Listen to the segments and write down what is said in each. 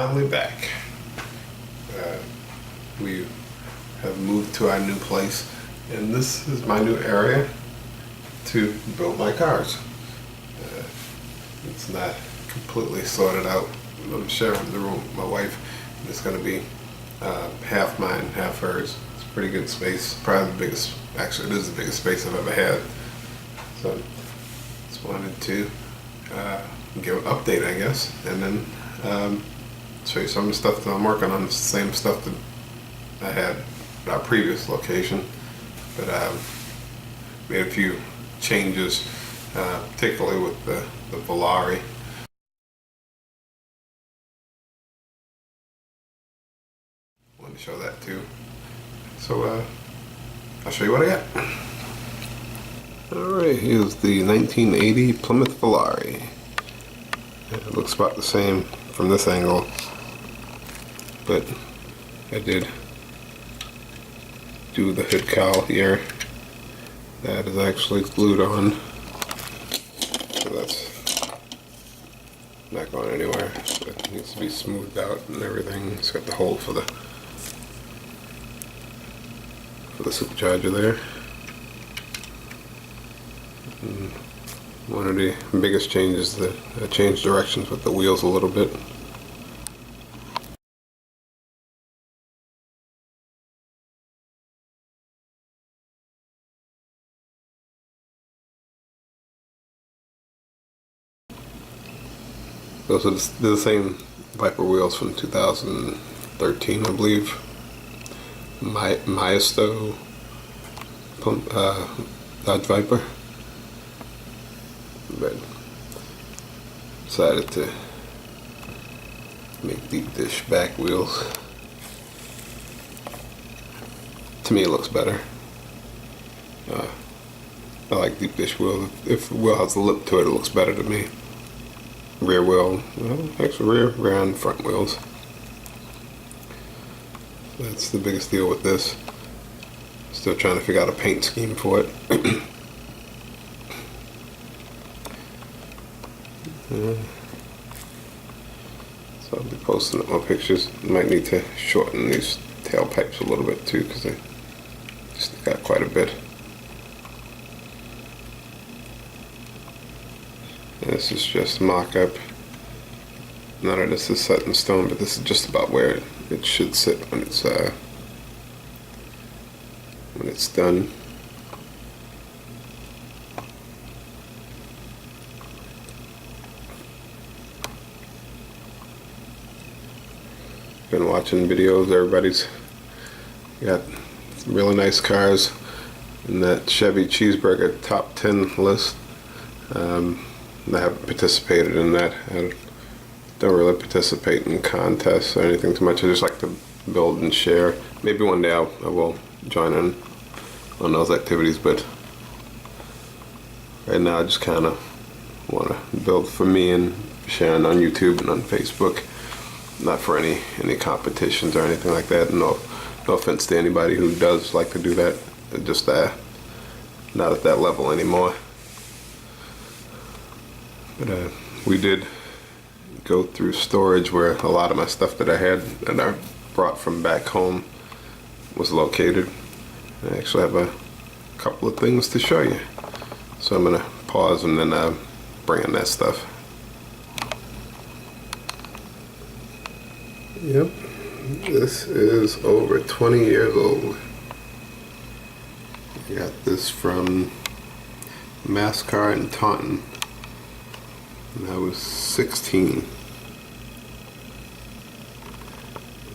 finally back. We have moved to our new place, and this is my new area to build my cars. It's not completely sorted out. I'm sharing the room with my wife. It's going to be half mine, half hers. It's a pretty good space. Probably the biggest, actually it is the biggest space I've ever had. So just wanted to give an update, I guess, and then show you some of the stuff that I'm working on. It's the same stuff that I had at our previous location, but made a few changes, particularly with the Volare. Wanted to show that too. So I'll show you what I got. Alright, here's the 1980 Plymouth Volare. It looks about the same from this angle, but I did do the hood cowl here. That is actually glued on, so that's not going anywhere. It needs to be smoothed out and everything. It's got the hole for the supercharger there. And one of the biggest changes is that I changed directions with the wheels a little bit. Those are the same Viper wheels from 2013, I believe. Maisto Dodge Viper. But decided to make deep dish back wheels. To me it looks better. I like deep dish wheels. If the wheel has a lip to it, it looks better to me. Rear wheel, well, actually rear and front wheels. That's the biggest deal with this. Still trying to figure out a paint scheme for it. So I'll be posting up my pictures. Might need to shorten these tailpipes a little bit too, because they just got quite a bit. And this is just mock-up. None of this is set in stone, but this is just about where it should sit when it's done. Been watching videos. Everybody's got really nice cars in that Chevy Cheeseburger top 10 list. I haven't participated in that. I don't really participate in contests or anything too much. I just like to build and share. Maybe one day I will join in on those activities, but right now I just kind of want to build for me and sharing on YouTube and on Facebook. Not for any competitions or anything like that. No offense to anybody who does like to do that. Just not at that level anymore. But we did go through storage where a lot of my stuff that I had and I brought from back home was located. I actually have a couple of things to show you. So I'm gonna pause and then bring in that stuff. Yep, this is over 20 years old. I got this from Mascar in Taunton. And I was 16.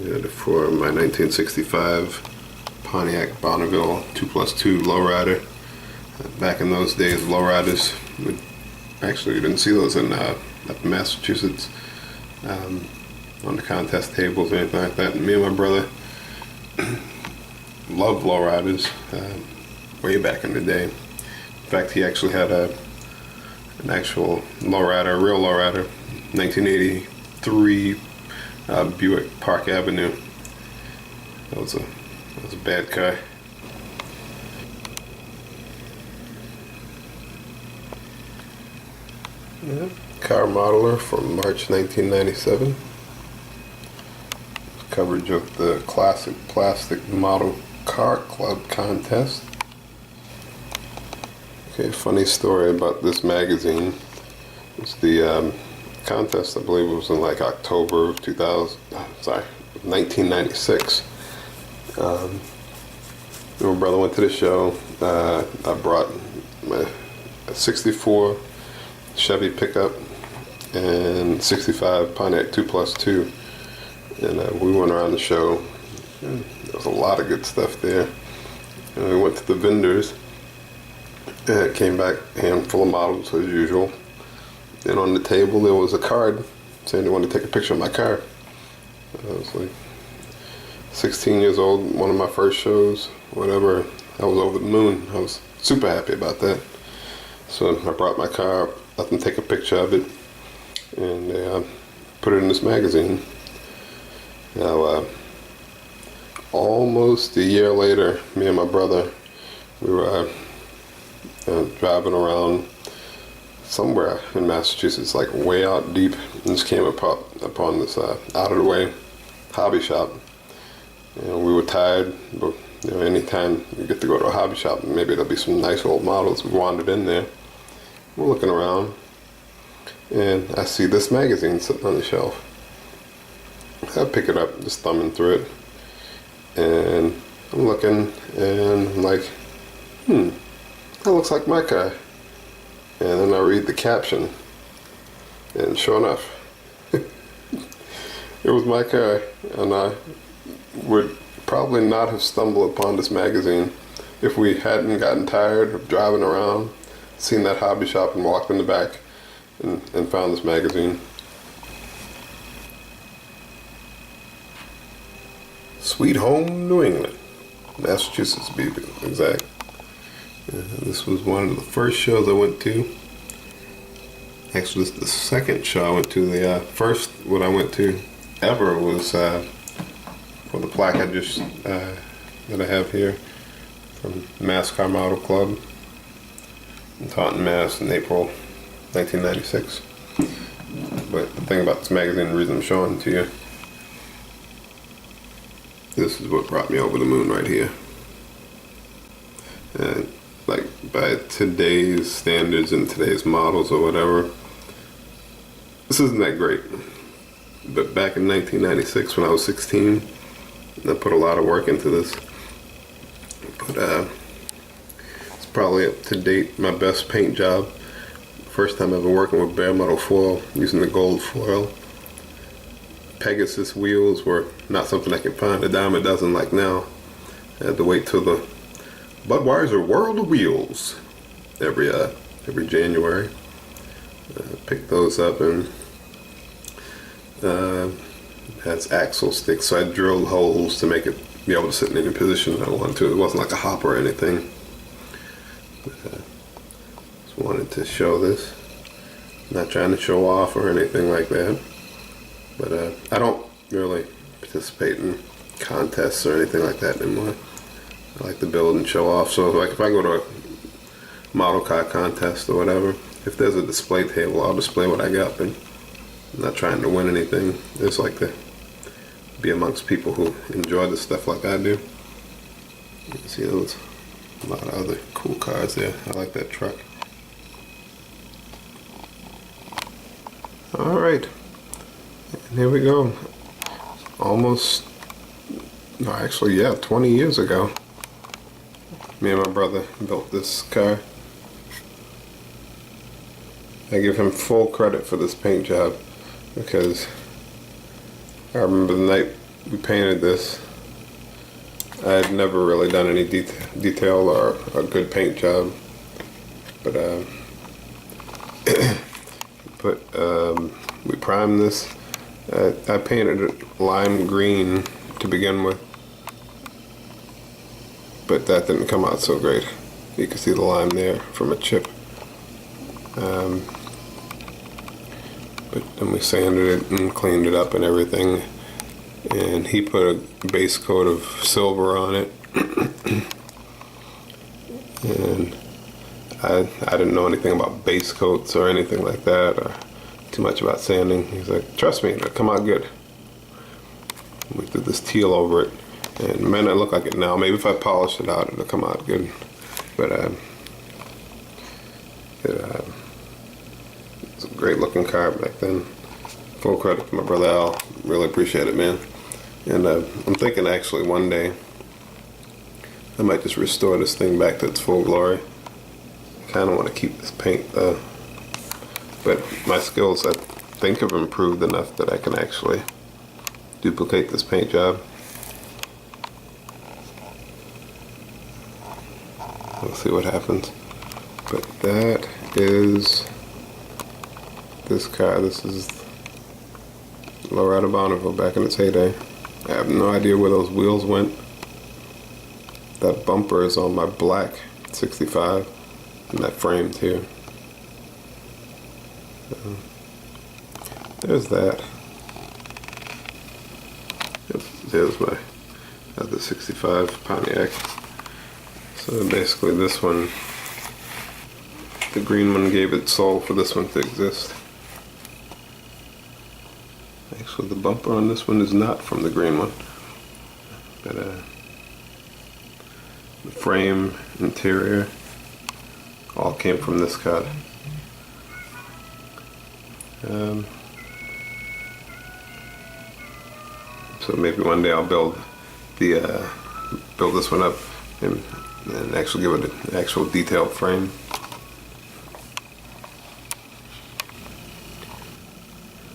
And for my 1965 Pontiac Bonneville 2+2 lowrider. Back in those days, lowriders, actually you didn't see those in up in Massachusetts on the contest tables or anything like that. And me and my brother loved lowriders way back in the day. In fact, he actually had an actual lowrider, a real lowrider, 1983 Buick Park Avenue. That was a bad car. Yeah. Car modeler from March 1997. coverage of the Classic Plastic Model Car Club contest. Okay, funny story about this magazine. It's the contest, I believe it was in like October of 1996. My brother went to the show. I brought my 64 Chevy pickup and 65 Pontiac 2+2, and we went around the show. There was a lot of good stuff there. And we went to the vendors and came back a handful of models as usual. And on the table there was a card saying they wanted to take a picture of my car. I was like 16 years old, one of my first shows, whatever. I was over the moon. I was super happy about that. So I brought my car, let them take a picture of it, and they put it in this magazine. Now, almost a year later, me and my brother, we were driving around somewhere in Massachusetts, like way out deep, and just came upon this out-of-the-way hobby shop. We were tired, but anytime you get to go to a hobby shop, maybe there'll be some nice old models. We wandered in there. We're looking around, and I see this magazine sitting on the shelf. I pick it up, just thumbing through it, and I'm looking, and I'm like, that looks like my car. And then I read the caption, and sure enough, it was my car, and I would probably not have stumbled upon this magazine if we hadn't gotten tired of driving around, seen that hobby shop, and walked in the back and found this magazine. Sweet Home New England, Massachusetts, to be exact. This was one of the first shows I went to. Actually, this is the second show I went to. The first one I went to ever was for the plaque I just that I have here from Mass Car Model Club in Taunton, Mass. in April 1996. But the thing about this magazine, the reason I'm showing it to you, this is what brought me over the moon right here. And like by today's standards and today's models or whatever, this isn't that great. But back in 1996 when I was 16, I put a lot of work into this. But it's probably up to date my best paint job. First time ever working with bare metal foil, using the gold foil. Pegasus wheels were not something I could find a dime a dozen like now. I had to wait till the Budweiser World of Wheels every January. Picked those up, and has axle sticks, so I drilled holes to make it be able to sit in any position I wanted to. It wasn't like a hopper or anything. But, just wanted to show this. Not trying to show off or anything like that. But I don't really participate in contests or anything like that anymore. I like to build and show off. So like if I go to a model car contest or whatever, if there's a display table, I'll display what I got. But I'm not trying to win anything. I just like to be amongst people who enjoy this stuff like I do. You can see there's a lot of other cool cars there. I like that truck. Alright. And here we go. Almost, no, actually, yeah, 20 years ago, me and my brother built this car. I give him full credit for this paint job because I remember the night we painted this, I had never really done any detail or a good paint job, but we primed this. I painted it lime green to begin with, but that didn't come out so great. You can see the lime there from a chip. But then we sanded it and cleaned it up and everything, and he put a base coat of silver on it. And I didn't know anything about base coats or anything like that, or too much about sanding. He's like, trust me, it'll come out good. We did this teal over it, and it may not look like it now. Maybe if I polish it out, it'll come out good. But it's a great looking car back then. Full credit to my brother Al. Really appreciate it, man. And I'm thinking actually one day I might just restore this thing back to its full glory. I kind of want to keep this paint though. But my skills, I think, have improved enough that I can actually duplicate this paint job. We'll see what happens. But that is this car. This is Loretta Bonneville back in its heyday. I have no idea where those wheels went. That bumper is on my black 65 and that frame too. There's that. There's my other 65 Pontiac. So basically this one, the green one gave its soul for this one to exist. Actually the bumper on this one is not from the green one. But the frame, interior, all came from this cut. So maybe one day I'll build this one up and actually give it an actual detailed frame.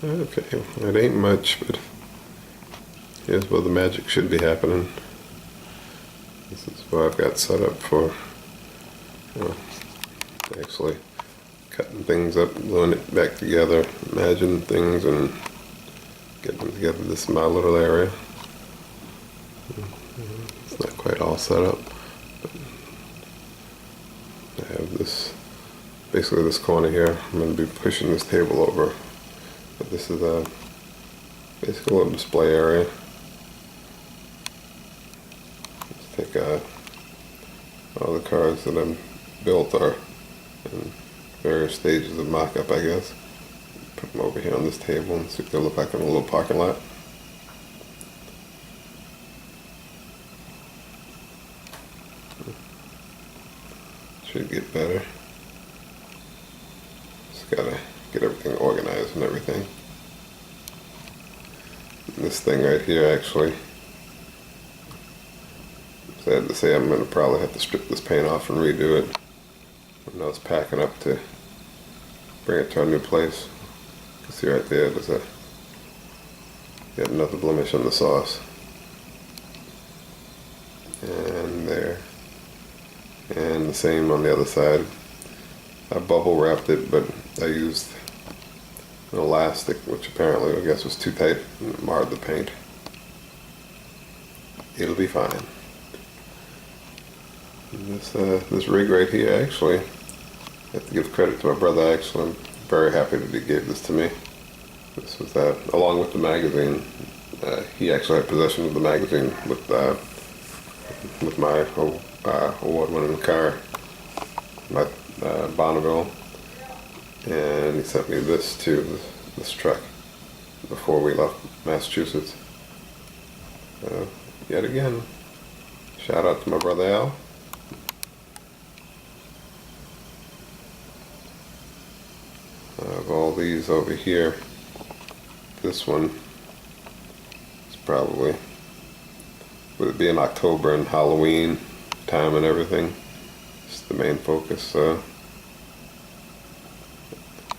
Okay, it ain't much, but here's where the magic should be happening. This is what I've got set up for, actually cutting things up, gluing it back together, imagine things and getting them together. This is my little area. It's not quite all set up, but I have this, basically this corner here. I'm going to be pushing this table over, but this is basically a little display area. Let's take all the cars that I've built are in various stages of mock-up, I guess. Put them over here on this table and see what they look like in a little parking lot. Should get better. Just gotta get everything organized and everything. And this thing right here, actually, sad to say, I'm gonna probably have to strip this paint off and redo it. I know it's packing up to bring it to a new place. You can see right there, there's yet another blemish on the sauce. And there. And the same on the other side. I bubble wrapped it, but I used an elastic, which apparently I guess was too tight and it marred the paint. It'll be fine. And this rig right here, actually, I have to give credit to my brother. Actually, I'm very happy that he gave this to me. This was along with the magazine. He actually had possession of the magazine with my award-winning car, my Bonneville, and he sent me this too, this truck, before we left Massachusetts. Yet again, shout out to my brother Al. I have all these over here. This one is probably, would it be in October and Halloween time and everything? It's the main focus. So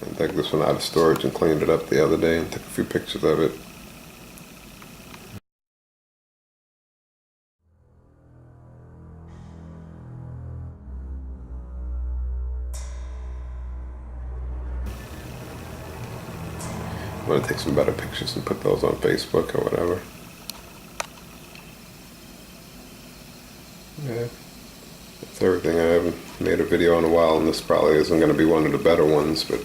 I took this one out of storage and cleaned it up the other day and took a few pictures of it. I'm going to take some better pictures and put those on Facebook or whatever. Yeah, that's everything. I haven't made a video in a while, and this probably isn't going to be one of the better ones, but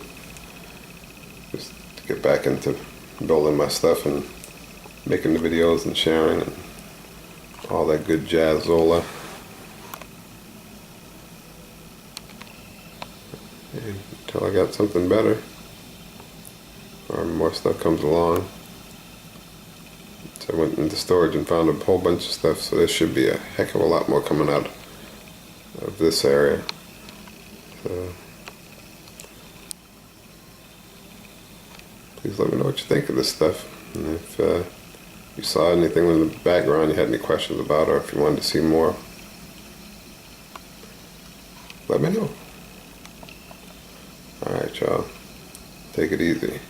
just to get back into building my stuff and making the videos and sharing and all that good jazzola. Until I got something better, or more stuff comes along. So I went into storage and found a whole bunch of stuff, so there should be a heck of a lot more coming out of this area. So please let me know what you think of this stuff, and if you saw anything in the background you had any questions about, or if you wanted to see more, let me know. Alright, y'all. Take it easy.